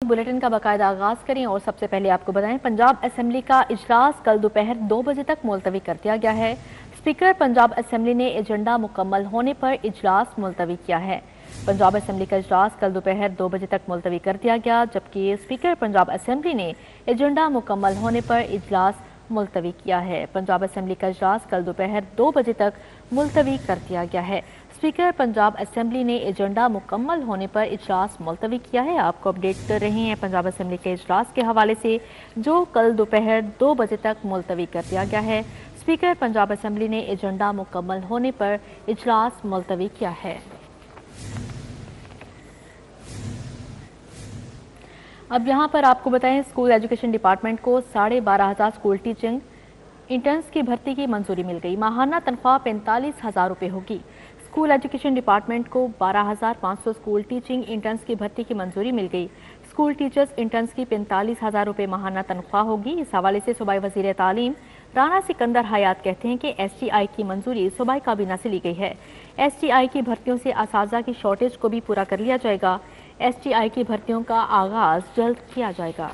Bulletin का बाकायदा आगाज करें और सबसे पहले आपको बताएं, पंजाब असेंबली का इजलास कल दोपहर 2 बजे तक मुलतवी कर दिया गया है। स्पीकर पंजाब असेंबली ने एजेंडा मुकम्मल होने पर इजलास मुलतवी किया है। पंजाब असेंबली का इजलास कल दोपहर 2 बजे तक मुलतवी कर दिया गया, जबकि स्पीकर पंजाब असेंबली ने एजेंडा मुकम्मल होने पर इजलास मुलतवी किया है। पंजाब असेंबली का इजलास कल दोपहर 2 बजे तक मुलतवी कर दिया गया है। स्पीकर पंजाब असेंबली ने एजेंडा मुकम्मल होने पर इजलास मुलतवी किया है। आपको अपडेट कर रहे हैं पंजाब असेंबली के इजलास के हवाले से, जो कल दोपहर 2 बजे तक मुलतवी कर दिया गया है। स्पीकर पंजाब असेंबली ने एजेंडा मुकम्मल होने पर इजलास मुलतवी किया है। अब यहाँ पर आपको बताएं, स्कूल एजुकेशन डिपार्टमेंट को 12,500 स्कूल टीचिंग इंटर्न्स की भर्ती की मंजूरी मिल गई। माहाना तनख्वाह 45,000 रुपये होगी। स्कूल एजुकेशन डिपार्टमेंट को 12,500 स्कूल टीचिंग इंटर्न्स की भर्ती की मंजूरी मिल गई। स्कूल टीचर्स इंटर्न्स की 45,000 रुपये माहाना तनख्वाह होगी। इस हवाले से सूबाई वज़ीर तालीम राना सिकंदर हयात कहते हैं कि STI की मंजूरी सूबाई काबीना से ली गई है। STI की भर्तियों से असातिज़ा की शॉर्टेज को भी पूरा कर लिया जाएगा। STI की भर्तियों का आगाज जल्द किया जाएगा।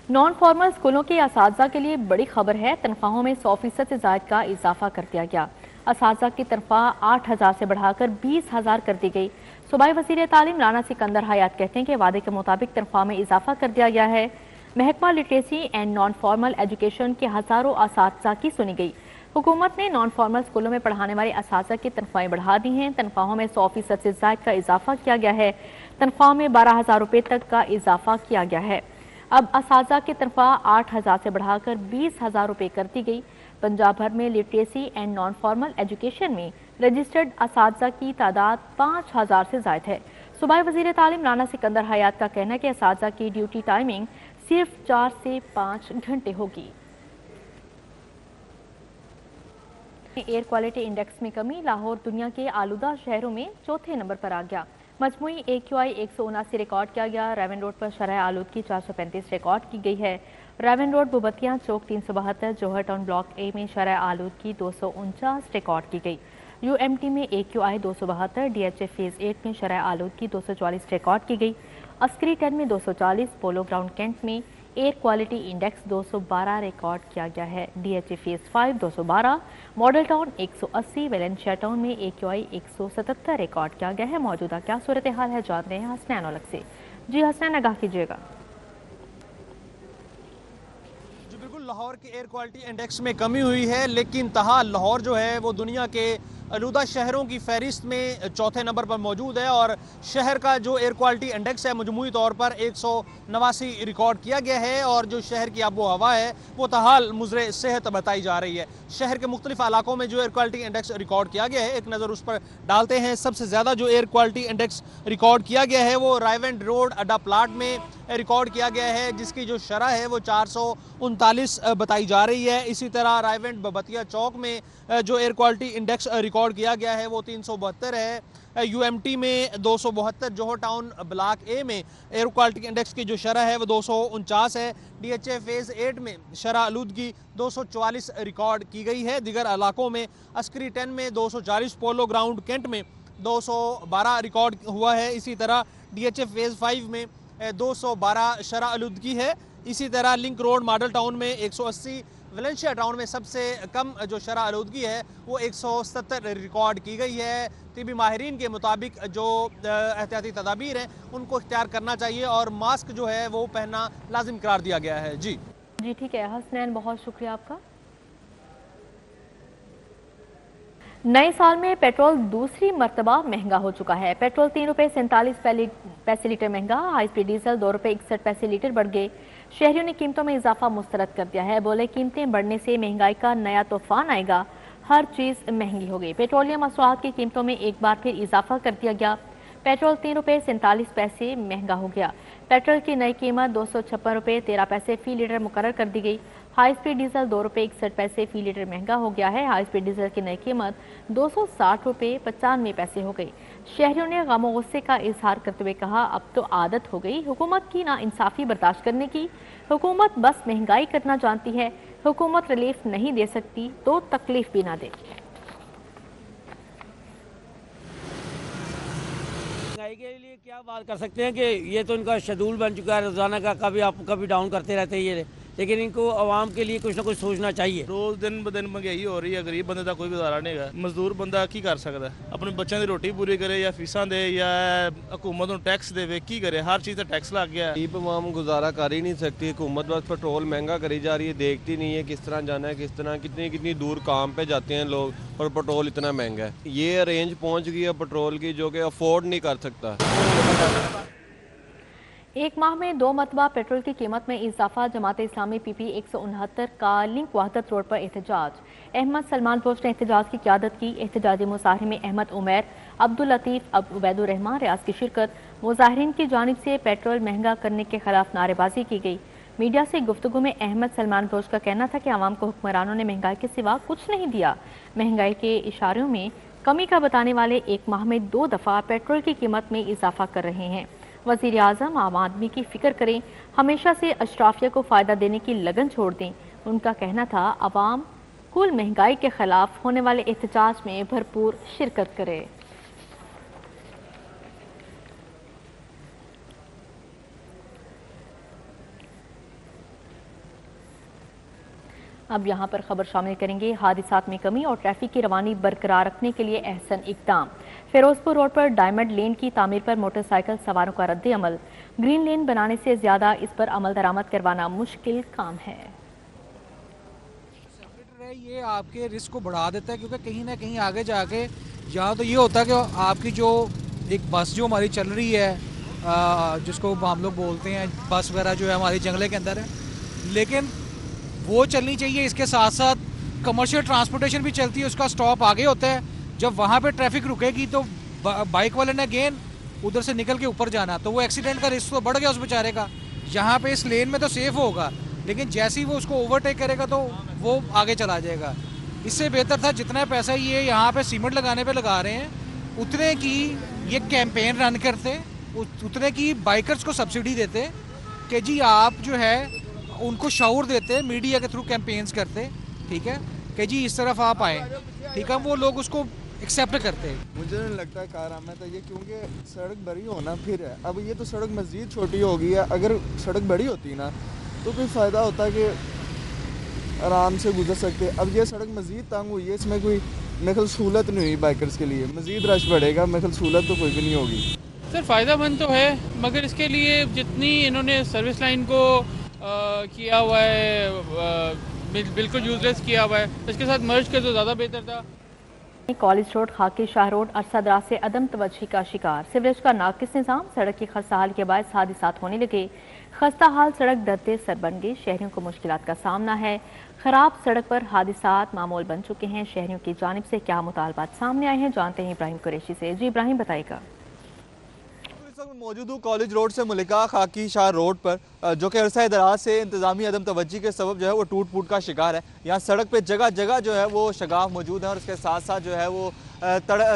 नॉन फॉर्मल स्कूलों के असातिज़ा के लिए बड़ी खबर है। तनख्वाहों में 100% से ज़ायद का इजाफा कर दिया गया। असातिज़ा की तनख्वाह 8,000 से बढ़ाकर 20,000 कर दी गई। सूबाई वज़ीर तालीम राना सिकंदर हयात कहते हैं कि वादे के मुताबिक तनख्वाह में इजाफा कर दिया गया है। महकमा literacy and non formal education के हज़ारों असातिज़ा की सुनी गई। हुकूमत ने नॉन फॉर्मल स्कूलों में पढ़ाने वाले असातिज़ा की तनख्वाहें बढ़ा दी हैं। तनख्वाहों में 100% से ज़ायद का इजाफा किया गया है। तनख्वाह में 12,000 रुपये तक का इजाफा किया गया है। अब असातिज़ा की तनख्वाह 8,000 से बढ़ाकर 20,000 रुपये कर दी गई। पंजाब भर में literacy and non formal education में रजिस्टर्ड असातिज़ा की तादाद 5,000 से ज़ायद है। सूबाई वज़ीर तालीम राना सिकंदर हयात का कहना है कि असातिज़ा की ड्यूटी टाइमिंग सिर्फ 4 से 5 घंटे होगी। एयर क्वालिटी इंडेक्स में कमी, लाहौर दुनिया के आलूदा शहरों में चौथे नंबर पर आ गया। मजमूई AQI 179 रिकॉर्ड किया गया। रेवन रोड पर शरह आलूदगी 435 रिकॉर्ड की गई है। Raiwind road Bhobtian chowk 372, Johar town block A में शरह आलूदगी 249 रिकॉर्ड की गई। UMT में AQI 272, DHA फेज 8 में शरह आलूदगी 244 रिकॉर्ड की गई। अस्करी 10 में 240, पोलो ग्राउंड कैंट में एयर क्वालिटी इंडेक्स 212 रिकॉर्ड किया गया है। DHA phase 5 212, model town 180, Valencia town में AQI 177 रिकॉर्ड किया गया है। मौजूदा क्या सूरत हाल है, जानते हैं हसनैन औलख से। जी हसनैन, आगाह कीजिएगा। जी बिल्कुल, लाहौर के एयर क्वालिटी इंडेक्स में कमी हुई है, लेकिन तहाल लाहौर जो है वो दुनिया के आलूदा शहरों की फहरिस्त में चौथे नंबर पर मौजूद है और शहर का जो एयर क्वालिटी इंडेक्स है मजमूई तौर पर 189 रिकॉर्ड किया गया है और जो शहर की आबो हवा है वो तहाल मुज़रे सेहत बताई जा रही है। शहर के मुख्तलिफ इलाकों में जो एयर क्वालिटी इंडेक्स रिकॉर्ड किया गया है, एक नज़र उस पर डालते हैं। सबसे ज़्यादा जो एयर क्वालिटी इंडेक्स रिकॉर्ड किया गया है वो रायवेंड रोड अड्डा प्लाट में रिकॉर्ड किया गया है, जिसकी जो शरह है वो 439 बताई जा रही है। इसी तरह रायवेंड बबतिया चौक में जो एयर क्वालिटी इंडेक्स रिकॉर्ड किया गया है वो 372 है। UMT में 272, जौहर टाउन ब्लॉक A में एयर क्वालिटी इंडेक्स की जो शरह है वो 249 है। DHA फेज 8 में शरह आलूदगी 244 रिकॉर्ड की गई है। दीगर इलाकों में अस्करी 10 में 240, पोलो ग्राउंड कैंट में 212 रिकॉर्ड हुआ है। इसी तरह DHA फेज 5 में 212 शरह आलूदगी है। इसी तरह लिंक रोड मॉडल टाउन में 180, वेलेंशिया टाउन में सबसे कम जो शरह आलूदगी है वो 170 रिकॉर्ड की गई है। तिबी माहिरीन के मुताबिक जो एहतियाती तदाबीर हैं उनको इख्तियार करना चाहिए और मास्क जो है वो पहनना लाजिम करार दिया गया है। जी ठीक है हसनैन, बहुत शुक्रिया आपका। नए साल में पेट्रोल दूसरी मरतबा महंगा हो चुका है। पेट्रोल 3 रुपये 47 पैसे लीटर महंगा। हाई स्पीड डीजल 2 रुपये 61 पैसे लीटर बढ़ गए। शहरियों ने कीमतों में इजाफा मुस्तरद कर दिया है। बोले कीमतें बढ़ने से महंगाई का नया तूफान आएगा, हर चीज़ महंगी हो गई। पेट्रोलियम मसनूआत की कीमतों में एक बार फिर इजाफा कर दिया गया। पेट्रोल 3 रुपये 47 पैसे महंगा हो गया। पेट्रोल की नई कीमत 256 रुपये 13 पैसे फी लीटर मुकर्रर कर दी गई। हाई स्पीड डीजल 2 रुपये 61 पैसे फी लीटर महंगा हो गया है। हाई स्पीड डीजल की नई कीमत 260 रुपये 95 पैसे हो गई। शहरियों ने गम गुस्से का इजहार करते हुए कहा, अब तो आदत हो गई हुकूमत की नाइंसाफी बर्दाश्त करने की। हुकूमत बस महंगाई करना जानती है, हुकूमत रिलीफ नहीं दे सकती तो तकलीफ भी ना दे। کے لیے کیا بات کر سکتے ہیں کہ یہ تو ان کا شیڈول بن چکا ہے روزانہ کا، کبھی اپ کبھی ڈاؤن کرتے رہتے ہیں یہ، لیکن ان کو عوام کے لیے کچھ نہ کچھ سوچنا چاہیے۔ روز دن ب دن مہنگائی ہو رہی ہے، غریب بندے کا کوئی گزارا نہیں ہے، مزدور بندہ کی کر سکتا ہے؟ اپنے بچوں کی روٹی پوری کرے یا فیساں دے یا حکومت نوں ٹیکس دے، کی کرے؟ ہر چیز تے ٹیکس لگ گیا ہے۔ غریب عوام گزارا کر ہی نہیں سکتی، حکومت بس پیٹرول مہنگا کری جا رہی ہے، دیکھتی نہیں ہے کس طرح جانا ہے، کس طرح کتنی دور کام پہ جاتے ہیں لوگ اور پیٹرول اتنا مہنگا ہے۔ یہ رینج پہنچ گئی ہے پیٹرول کی جو کہ افورڈ نہیں کر سکتا۔ ایک ماہ میں 2 مرتبہ پیٹرول کی قیمت میں اضافہ، جماعت اسلامی پی پی 169 کا لنک وحدت روڈ پر احتجاج۔ احمد سلمان بوش نے احتجاج کی قیادت کی۔ احتجاجی مظاہرے میں احمد عمیر، عبداللطیف، عبید الرحمان ریاض کی شرکت۔ مظاہرین کی جانب سے پیٹرول مہنگا کرنے کے خلاف نعرے بازی کی گئی۔ میڈیا سے گفتگو میں احمد سلمان بوش کا کہنا تھا کہ عوام کو حکمرانوں نے مہنگائی کے سوا کچھ نہیں دیا۔ مہنگائی کے اشاروں میں کمی کا بتانے والے ایک ماہ میں 2 دفعہ پیٹرول کی قیمت میں اضافہ کر رہے ہیں۔ وزیر اعظم عام آدمی کی فکر کریں، ہمیشہ سے اشرافیہ کو فائدہ دینے کی لگن چھوڑ دیں۔ ان کا کہنا تھا عوام کل مہنگائی کے خلاف ہونے والے احتجاج میں بھرپور شرکت کرے۔ اب یہاں پر خبر شامل کریں گے، حادثات میں کمی اور ٹریفک کی روانی برقرار رکھنے کے لیے احسن اقدام۔ فیروز پور روڈ پر ڈائمنڈ لین کی تعمیر پر موٹر سائیکل سواروں کا رد عمل۔ گرین لین بنانے سے زیادہ اس پر عمل درآمد کروانا مشکل کام ہے۔ یہ آپ کے رسک کو بڑھا دیتا ہے، کیونکہ کہیں نہ کہیں آگے جا کے یہاں تو یہ ہوتا ہے کہ آپ کی جو ایک بس جو ہماری چل رہی ہے، جس کو ہم لوگ بولتے ہیں بس وغیرہ جو ہے ہماری جنگلے کے اندر ہے، لیکن وہ چلنی چاہیے۔ اس کے ساتھ ساتھ کمرشل ٹرانسپورٹیشن بھی چلتی ہے، اس کا سٹاپ آگے ہوتا ہے۔ جب وہاں پہ ٹریفک رکے گی تو بائک والے نے اگین ادھر سے نکل کے اوپر جانا، تو وہ ایکسیڈنٹ کا رسک تو بڑھ گیا اس بیچارے کا۔ یہاں پہ اس لین میں تو سیف ہوگا، لیکن جیسے ہی وہ اس کو اوورٹیک کرے گا تو وہ آگے چلا جائے گا۔ اس سے بہتر تھا جتنا پیسہ یہ یہاں پہ سیمنٹ لگانے پہ لگا رہے ہیں، اتنے کی یہ کیمپین رن کرتے، اتنے کی بائکرز کو سبسڈی دیتے کہ جی آپ جو ہے ان کو شعور دیتے، میڈیا کے تھرو کیمپینز کرتے، ٹھیک ہے، کہ جی اس طرف آپ آئیں، ٹھیک ہے، وہ لوگ اس کو ایکسیپٹ کرتے۔ مجھے نہیں لگتا ہے کارآمد ہے یہ، کیونکہ سڑک بڑی ہونا پھر ہے۔ اب یہ تو سڑک مزید چھوٹی ہو گئی ہے، اگر سڑک بڑی ہوتی نا تو کوئی فائدہ ہوتا ہے کہ آرام سے گزر سکتے۔ اب یہ سڑک مزید تنگ ہوئی ہے، اس میں کوئی میرے سہولت نہیں ہوئی بائکرز کے لیے، مزید رش بڑھے گا، میرے سہولت تو کوئی بھی نہیں ہوگی۔ سر فائدہ مند تو ہے، مگر اس کے لیے جتنی انہوں نے سروس لائن کو کیا ہوا ہے، بالکل یوزلیس کیا ہوا ہے، اس کے ساتھ مرج کر تو زیادہ بہتر تھا۔ کالج روڈ، خاکی شاہ روڈ عرصہ دراز سے عدم توجہی کا شکار۔ سیوریج کا ناقص نظام، سڑک کی خستہ حال کے باعث حادثات ہونے لگے۔ خستہ حال سڑک درد سر بن گئی، شہریوں کو مشکلات کا سامنا ہے۔ خراب سڑک پر حادثات معمول بن چکے ہیں۔ شہریوں کی جانب سے کیا مطالبات سامنے آئے ہیں، جانتے ہیں ابراہیم قریشی سے۔ جی ابراہیم بتائے گا۔ اس وقت موجود ہوں کالج روڈ سے ملکہ خاکی شاہ روڈ پر، جو کہ عرصہ دراز سے انتظامی عدم توجہی کے سبب جو ہے وہ ٹوٹ پھوٹ کا شکار ہے۔ یہاں سڑک پہ جگہ جگہ جو ہے وہ شگاف موجود ہیں، اور اس کے ساتھ ساتھ جو ہے وہ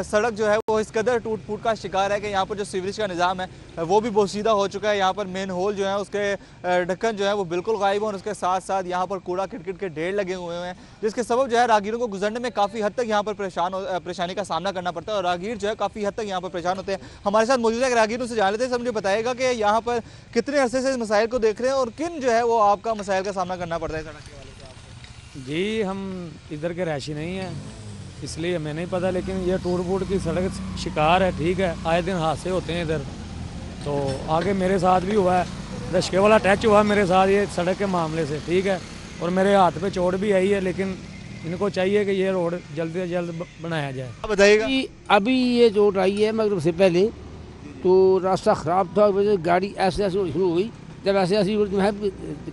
سڑک جو ہے وہ اس قدر ٹوٹ پھوٹ کا شکار ہے کہ یہاں پر جو سیوریج کا نظام ہے وہ بھی بوسیدہ ہو چکا ہے۔ یہاں پر مین ہول جو ہے اس کے ڈھکن جو ہے وہ بالکل غائب ہیں، اور اس کے ساتھ ساتھ یہاں پر کوڑا کرکٹ کے ڈھیر لگے ہوئے ہیں، جس کے سبب جو ہے راہگیروں کو گزرنے میں کافی حد تک یہاں پر پریشانی کا سامنا کرنا پڑتا ہے، اور راہگیر جو ہے کافی حد تک یہاں پر پریشان ہوتے ہیں۔ ہمارے ساتھ موجود ہے راہگیروں سے جان لیتے ہیں، مجھے بتائے گا کہ یہاں پر کتنے عرصے سے اس مسائل کو دیکھ رہے ہیں اور کن جو ہے وہ آپ کا مسائل کا سامنا کرنا پڑتا ہے سڑک کے والے سے آپ کو؟ جی ہم ادھر کے رہائشی نہیں ہیں، اس لیے ہمیں نہیں پتہ، لیکن یہ ٹوٹ پھوٹ کی سڑک شکار ہے، ٹھیک ہے، آئے دن حادثے ہوتے ہیں ادھر۔ تو آگے میرے ساتھ بھی ہوا ہے، رشکے والا ٹچ ہوا میرے ساتھ یہ سڑک کے معاملے سے، ٹھیک ہے، اور میرے ہاتھ پہ چوٹ بھی آئی ہے، لیکن ان کو چاہیے کہ یہ روڈ جلد سے جلد بنایا جائے۔ بتائیے گا۔ ابھی یہ چوٹ آئی ہے مگر اس سے پہلے تو راستہ خراب تھا، گاڑی ایسے شروع ہو گئی، جب ایسے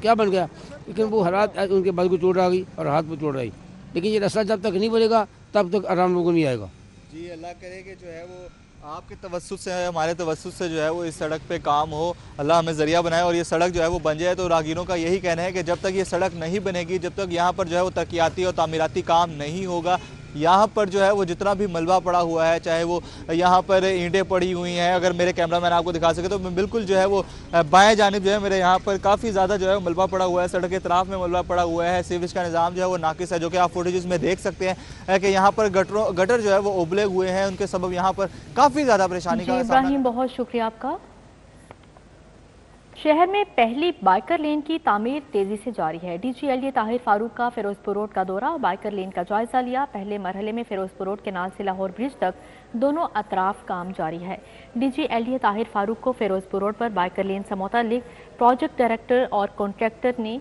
کیا بن گیا، لیکن وہ حالات ان کے بعد کو چوٹ آ گئی اور ہاتھ پہ چوٹ آئی، لیکن یہ راستہ جب تک نہیں بنے گا تب تک آرام لوگوں کو نہیں آئے گا۔ جی اللہ کرے کہ جو ہے وہ آپ کے توسط سے، ہمارے توسط سے جو ہے وہ اس سڑک پہ کام ہو، اللہ ہمیں ذریعہ بنائے اور یہ سڑک جو ہے وہ بن جائے۔ تو راہگیروں کا یہی کہنا ہے کہ جب تک یہ سڑک نہیں بنے گی، جب تک یہاں پر جو ہے وہ ترقیاتی اور تعمیراتی کام نہیں ہوگا، यहाँ पर जो है वो जितना भी मलबा पड़ा हुआ है, चाहे वो यहाँ पर ईंटें पड़ी हुई हैं, अगर मेरे कैमरा मैन आपको दिखा सके तो बिल्कुल जो है वो बाएं जानिब जो है मेरे यहाँ पर काफ़ी ज़्यादा जो है मलबा पड़ा हुआ है, सड़क के तरफ में मलबा पड़ा हुआ है। सीवेज का निज़ाम जो है वो नाकिस है, जो कि आप फुटेज में देख सकते हैं कि यहाँ पर गटर जो है वो उबले हुए हैं, उनके सबब यहाँ पर काफ़ी ज़्यादा परेशानी का सामना। इब्राहिम, बहुत शुक्रिया आपका। शहर में पहली बाइकर लेन की तामीर तेजी से जारी है। डीजी एलडीए ताहिर फारूक का फिरोजपुर रोड का दौरा, बाइकर लेन का जायजा लिया। पहले मरहले में फिरोजपुर रोड केनाल से लाहौर ब्रिज तक दोनों अतराफ काम जारी है। डीजी एलडीए ताहिर फारूक को फिरोजपुर रोड पर बाइकर लेन से मुताल्लिक प्रोजेक्ट डायरेक्टर और कॉन्ट्रैक्टर ने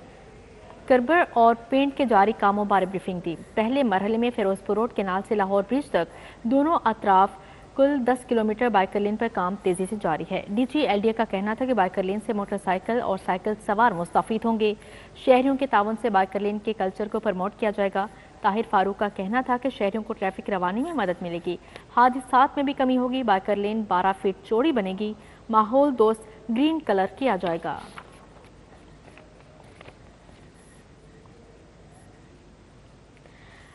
कर्बर और पेंट के जारी कामों बारे ब्रीफिंग दी। पहले मरहले में फिरोजपुर रोड केनाल से लाहौर ब्रिज तक दोनों अतराफ कुल 10 किलोमीटर बाइकर लेन पर काम तेजी से जारी है। डीजी एलडीए का कहना था कि बाइकर लेन से मोटरसाइकिल और साइकिल सवार मुस्तफीद होंगे। शहरियों के ताउन से बाइकर लेन के कल्चर को प्रमोट किया जाएगा। ताहिर फारूक का कहना था कि शहरियों को ट्रैफिक रवानी में मदद मिलेगी, हादसात में भी कमी होगी। बाइकर लेन 12 फीट चौड़ी बनेगी, माहौल दोस्त ग्रीन कलर किया जाएगा।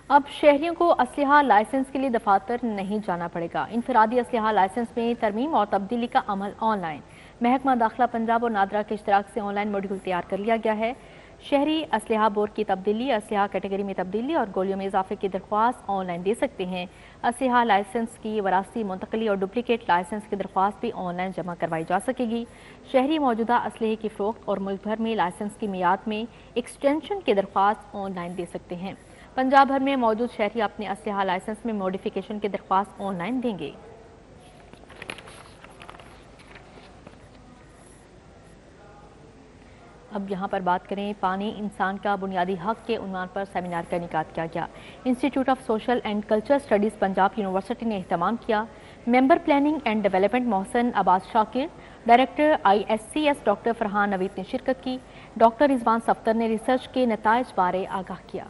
अब शहरियों को असलहा लाइसेंस के लिए दफातर नहीं जाना पड़ेगा। इनफरादी असलहा लाइसेंस में तरमीम और तब्दीली का अमल ऑनलाइन। महकमा दाखिला पंजाब और नादरा के इश्तराक से ऑनलाइन मॉड्यूल तैयार कर लिया गया है। शहरी असलहा बोर्ड की तब्दीली, असलहा कैटेगरी में तब्दीली और गोलियों में इजाफे की दरख्वास्त ऑनलाइन दे सकते हैं। असलहा लाइसेंस की वरासती मुंतकली और डुप्लीकेट लाइसेंस की दरख्वास्त भी ऑनलाइन जमा करवाई जा सकेगी। शहरी मौजूदा असलहे की फ़रोख्त और मुल्क भर में लाइसेंस की मियाद में एक्सटेंशन की दरख्वास्त ऑनलाइन दे सकते हैं। पंजाब भर में मौजूद शहरी अपने असलहा लाइसेंस में मॉडिफिकेशन की दरख्वास्त ऑनलाइन देंगे। अब यहाँ पर बात करें, पानी इंसान का बुनियादी हक के उन्वान पर सेमिनार का इनेकाद किया गया। Institute of social and culture studies Punjab university ने एहतमाम किया। Member planning and development Mohsin Abbas Shakir, director ISCS doctor Farhan Naveed ने शिरकत की। डॉक्टर रिजवान सफ्तर ने रिसर्च के नताइज बारे आगाह किया।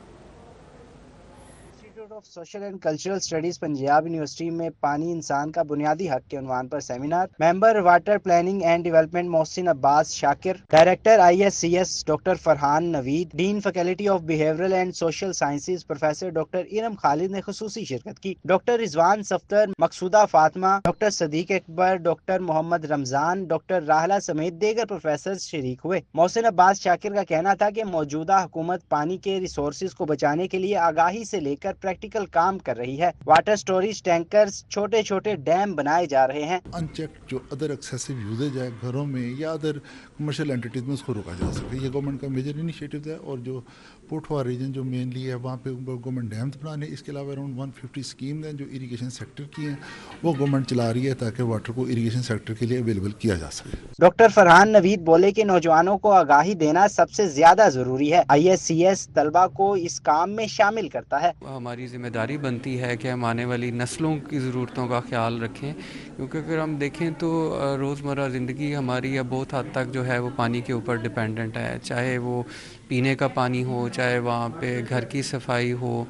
Institute of social and cultural studies Punjab university में पानी इंसान का बुनियादी हक के उन्वान पर seminar. Member water planning and development Mohsin Abbas Shakir, director ISCS doctor Farhan Naveed, dean faculty of behavioural and social sciences professor doctor Iram Khalid ने खुसूसी शिरकत की। Doctor Rizwan Safdar, Maqsooda Fatima, doctor Sadiq Akbar, doctor Muhammad Ramzan, doctor Rahila समेत दीगर प्रोफेसर शरीक हुए। मोहसिन अब्बास शाकिर का कहना था कि मौजूदा हुकूमत पानी के रिसोर्सेज को बचाने के लिए आगाही से लेकर प्रैक्टिकल काम कर रही है। वाटर स्टोरेज टैंकर्स, छोटे छोटे डैम बनाए जा रहे हैं। अनचेक्ड जो अदर एक्सेसिव यूजेज है घरों में या अदर कमर्शियल एंटिटीज में उसको रोका जा सके, ये गवर्नमेंट का मेजर इनिशिएटिव है। और जो पोटवा रीजन जो मेनली है वहाँ पे गवर्नमेंट डैम्स बनाने, इसके अलावा अराउंड 150 स्कीम हैं जो इरीगेशन सेक्टर की हैं, वो गवर्नमेंट चला रही है ताकि वाटर को इरीगेशन सेक्टर के लिए अवेलेबल किया जा सके। डॉक्टर फरहान नवीद बोले कि नौजवानों को आगाही देना सबसे ज्यादा जरूरी है। ISCS तलबा को इस काम में शामिल करता है। हमारी जिम्मेदारी बनती है कि हम आने वाली नस्लों की ज़रूरतों का ख्याल रखें, क्योंकि अगर हम देखें तो रोज़मर्रा ज़िंदगी हमारी अब बहुत हद तक जो है वो पानी के ऊपर डिपेंडेंट है, चाहे वो पीने का पानी हो, चाहे वहाँ पे घर की सफाई हो।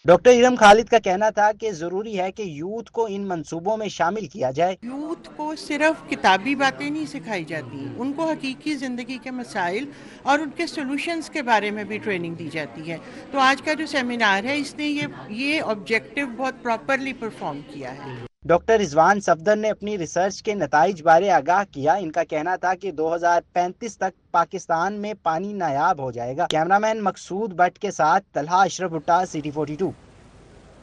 डॉक्टर इरम खालिद का कहना था कि जरूरी है कि यूथ को इन मंसूबों में शामिल किया जाए। यूथ को सिर्फ किताबी बातें नहीं सिखाई जाती, उनको हकीकी ज़िंदगी के मसाइल और उनके सॉल्यूशंस के बारे में भी ट्रेनिंग दी जाती है। तो आज का जो सेमिनार है इसने ये ऑब्जेक्टिव बहुत प्रॉपरली परफॉर्म किया है। डॉक्टर रिजवान सफदर ने अपनी रिसर्च के नताइज बारे आगाह किया। इनका कहना था कि 2035 तक पाकिस्तान में पानी नायाब हो जाएगा। कैमरामैन मकसूद भट्ट के साथ तलहा अशरफ भुट्टा, सिटी 42।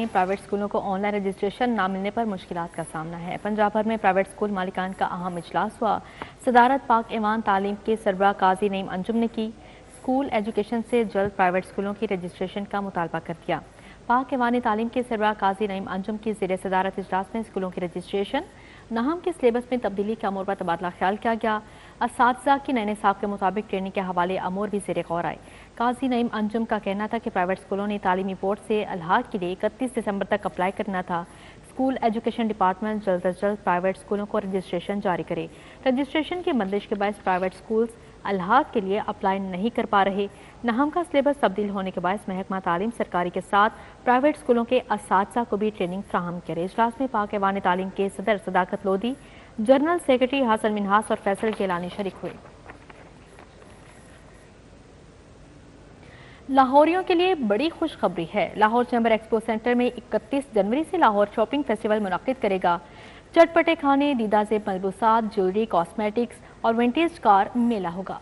प्राइवेट स्कूलों को ऑनलाइन रजिस्ट्रेशन न मिलने पर मुश्किलात का सामना है। पंजाब भर में प्राइवेट स्कूल मालिकान का अहम इजलास हुआ। सदारत पाक ईमान तालीम के सरबराह काजी नईम अंजुम ने की। स्कूल एजुकेशन से जल्द प्राइवेट स्कूलों की रजिस्ट्रेशन का मुतालबा कर दिया। पाक ईवानी तालीम के सरबराह काजी नईम अंजुम की ज़ेर सदारत इजलास में स्कूलों की रजिस्ट्रेशन, नाहम के सिलेबस में तब्दीली के अमूर पर तबादला ख्याल किया गया। असातिज़ा की नए निसाब के मुताबिक ट्रेनिंग के हवाले अमूर भी ज़ेर गौर आए। काजी नईम अंजुम का कहना था कि प्राइवेट स्कूलों ने तालीमी बोर्ड से अलहाक के लिए 31 दिसंबर तक अप्लाई करना था। स्कूल एजुकेशन डिपार्टमेंट जल्द अज जल्द प्राइवेट स्कूलों को रजिस्ट्रेशन जारी करे। रजिस्ट्रेशन की बंदिश के बायस प्राइवेट स्कूल्स अलहाक के लिए अप्लाई नहीं कर पा रहे। नाहम का सिलेबस तब्दील होने के बायस महकमा तालीम सरकारी के साथ प्राइवेट स्कूलों के असातिज़ा को भी ट्रेनिंग फ्राहम करे। इजलास में पाक ईवानी तालीम के सदर सदाकत लोधी, जनरल सेक्रेटरी हसन मिनहास और फैसल गेलानी शरीक हुए। लाहौरियों के लिए बड़ी खुशखबरी है। लाहौर चैम्बर एक्सपो सेंटर में 31 जनवरी से लाहौर शॉपिंग फेस्टिवल मुनक्किद करेगा। चटपटे खाने, दीदा से मलबूसात, ज्वेलरी, कॉस्मेटिक्स और विंटेज कार मेला होगा।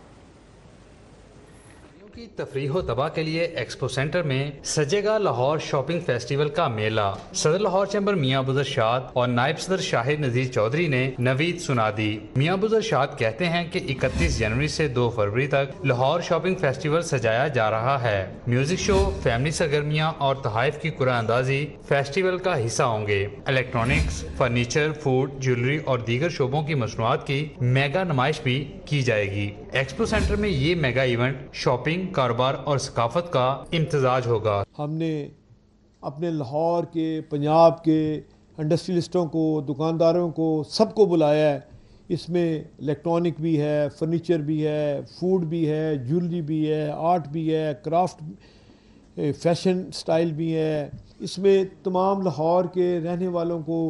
की तफरीह तबाह के लिए एक्सपो सेंटर में सजेगा लाहौर शॉपिंग फेस्टिवल का मेला। सदर लाहौर चैम्बर मियां अबूजर शाद और नायब सदर शाहिद नजीर चौधरी ने नवीद सुना दी। मियां अबूजर शाद कहते हैं कि 31 जनवरी से 2 फरवरी तक लाहौर शॉपिंग फेस्टिवल सजाया जा रहा है। म्यूजिक शो, फैमिली सरगर्मियां और तहाइफ की कुरान अंदाजी फेस्टिवल का हिस्सा होंगे। इलेक्ट्रॉनिक्स, फर्नीचर, फूड, ज्वेलरी और दीगर शोबों की मसनूआत की मेगा नुमाइश भी की जाएगी। एक्सपो सेंटर में ये मेगा इवेंट शॉपिंग, कारोबार और सकाफत का इम्तजाज होगा। हमने अपने लाहौर के, पंजाब के इंडस्ट्रियलिस्टों को, दुकानदारों को, सबको बुलाया है। इसमें इलेक्ट्रॉनिक भी है, फर्नीचर भी है, फूड भी है, ज्वेलरी भी है, आर्ट भी है, क्राफ्ट, फैशन स्टाइल भी है। इसमें तमाम लाहौर के रहने वालों को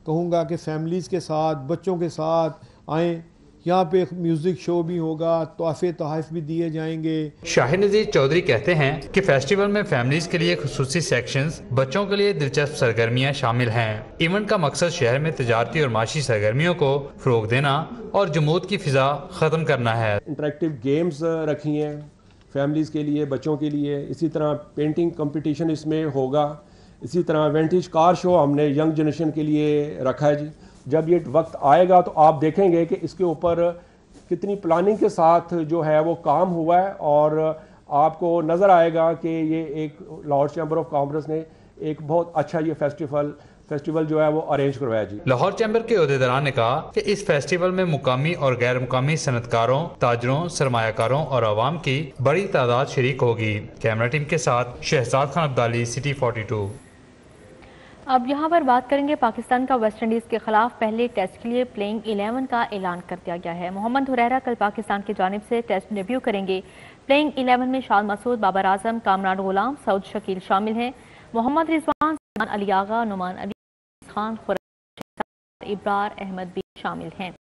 कहूँगा कि फैमिलीज़ के साथ, बच्चों के साथ आएँ। यहाँ पे म्यूजिक शो भी होगा, तोहफे तोहफ भी दिए जाएंगे। शाहिद नजीर चौधरी कहते हैं कि फेस्टिवल में फैमिलीज के लिए खुसूसी सेक्शंस, बच्चों के लिए दिलचस्प सरगर्मियाँ शामिल हैं। इवेंट का मकसद शहर में तिजारती और माशी सरगर्मियों को फरोग देना और जमूत की फिजा खत्म करना है। इंटरेक्टिव गेम्स रखी हैं फैमिलीज के लिए, बच्चों के लिए। इसी तरह पेंटिंग कंपटीशन इसमें होगा। इसी तरह विंटेज कार शो हमने यंग जनरेशन के लिए रखा है जी। जब ये वक्त आएगा तो आप देखेंगे कि इसके ऊपर कितनी प्लानिंग के साथ जो है वो काम हुआ है, और आपको नज़र आएगा कि ये एक लाहौर चैम्बर ऑफ कॉमर्स ने एक बहुत अच्छा ये फेस्टिवल जो है वो अरेंज करवाया जी। लाहौर चैम्बर के ओहदेदारान ने कहा कि इस फेस्टिवल में मुकामी और गैर मुकामी सनतकारों, ताजरों, सरमायाकारों और आवाम की बड़ी तादाद शरीक होगी। कैमरा टीम के साथ शहजाद खान अब्दाली, सिटी 42। अब यहाँ पर बात करेंगे पाकिस्तान का वेस्ट इंडीज़ के खिलाफ पहले टेस्ट के लिए प्लेइंग 11 का ऐलान कर दिया गया है। मोहम्मद हुरैरा कल पाकिस्तान की जानिब से टेस्ट डेब्यू करेंगे। प्लेइंग 11 में शाद मसूद, बाबर आजम, कामरान गुलाम, सऊद शकील शामिल हैं। मोहम्मद रिजवान, सलमान अली आगा, नुमान अली खान, इब्रार अहमद भी शामिल हैं।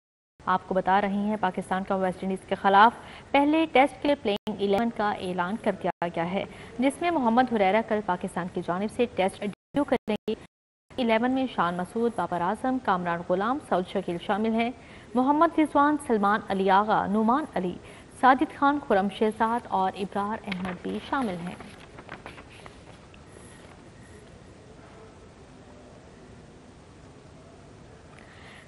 आपको बता रहे हैं पाकिस्तान का वेस्ट इंडीज़ के खिलाफ पहले टेस्ट के लिए प्लेइंग 11 का ऐलान कर दिया गया है, जिसमें मोहम्मद हुरैरा कल पाकिस्तान की जानिब से टेस्ट डेब्यू करेंगे। 11 में शान मसूद, बाबर आजम, कामरान गुलाम, सऊद शकील शामिल हैं। मोहम्मद रिजवान, सलमान अली आगा, नुमान अली, साजिद खान, खुरम शहजाद और इब्रार अहमद भी शामिल हैं।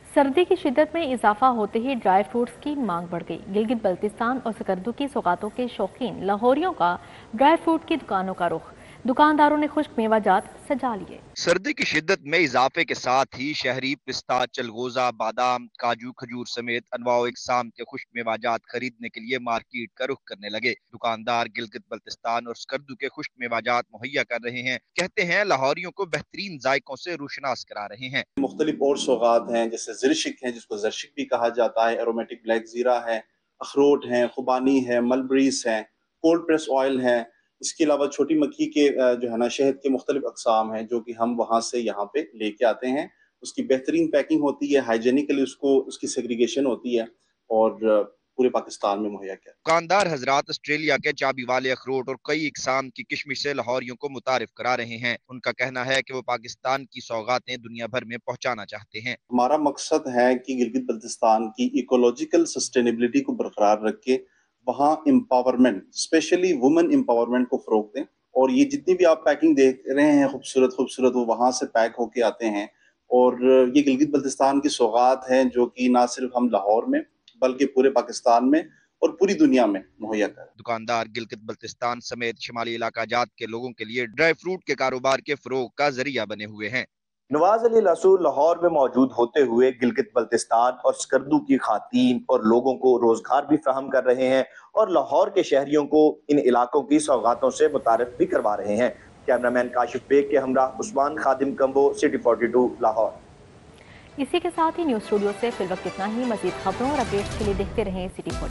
सर्दी की शिद्दत में इजाफा होते ही ड्राई फ्रूट्स की मांग बढ़ गई। गिलगित बल्तिस्तान और सकर्दू की सौगातों के शौकीन लाहौरियों का ड्राई फ्रूट की दुकानों का रुख। दुकानदारों ने खुश्क मेवाजात सजा लिए। सर्दी की शिद्दत में इजाफे के साथ ही शहरी पिस्ता, चलगोजा, बादाम, काजू, खजूर समेत अनवाओ इकसाम के खुश्क मेवाजात खरीदने के लिए मार्केट का रुख करने लगे। दुकानदार गिलगित बल्तिस्तान और सकर्दू के खुश्क मेवाजात मुहैया कर रहे हैं। कहते हैं लाहौरियों को बेहतरीन जायकों से रूशनास करा रहे हैं। मुख्तलिफ और सौगात हैं, जैसे ज़िरशिक है, जिसको ज़रशिक भी कहा जाता है, एरोमेटिक ब्लैक जीरा है, अखरोट है, खुबानी है, मलबरीज है, कोल्ड प्रेस ऑयल है। इसके अलावा छोटी मक्खी के जो है ना शहद के मुख्तलिफ अकसाम हैं, जो कि हम वहाँ से यहाँ पे लेके आते हैं। उसकी बेहतरीन पैकिंग होती है, हाइजेनिकली उसकी सेग्रीगेशन होती है और पूरे पाकिस्तान में मुहैया किया। दुकानदार हजरात ऑस्ट्रेलिया के चाबी वाले अखरोट और कई इकसाम की किशमिश से लाहौरियों को मुतारिफ करा रहे हैं। उनका कहना है कि वो पाकिस्तान की सौगातें दुनिया भर में पहुँचाना चाहते हैं। हमारा मकसद है कि गिलगित बल्तिस्तान की इकोलॉजिकल सस्टेनेबिलिटी को बरकरार रख के वहाँ एम्पावरमेंट, स्पेशली वुमेन एम्पावरमेंट को फरोग दें। और ये जितनी भी आप पैकिंग देख रहे हैं खूबसूरत, वो वहाँ से पैक होके आते हैं। और ये गिलगित बल्तिस्तान की सौगात है जो कि ना सिर्फ हम लाहौर में बल्कि पूरे पाकिस्तान में और पूरी दुनिया में मुहैया कर। दुकानदार गिलगित बल्तिस्तान समेत शिमाली इलाका जात के लोगों के लिए ड्राई फ्रूट के कारोबार के फरोग का जरिया बने हुए हैं। नवाज अली लसूर लाहौर में मौजूद होते हुए गिलगित बल्तिस्तान और सकर्दू की खातीन और लोगों को रोजगार भी फराहम कर रहे हैं और लाहौर के शहरियों को इन इलाकों की सौगातों से मुतारिफ भी करवा रहे हैं। कैमरामैन काशिफ बेग के हमरा उस्मान खादिम कम्बो, सिटी 42 लाहौर। इसी के साथ ही न्यूज स्टूडियो से फिल वक्त इतना ही। मजीद खबरों और अपडेट्स के लिए देखते रहें सिटी 42।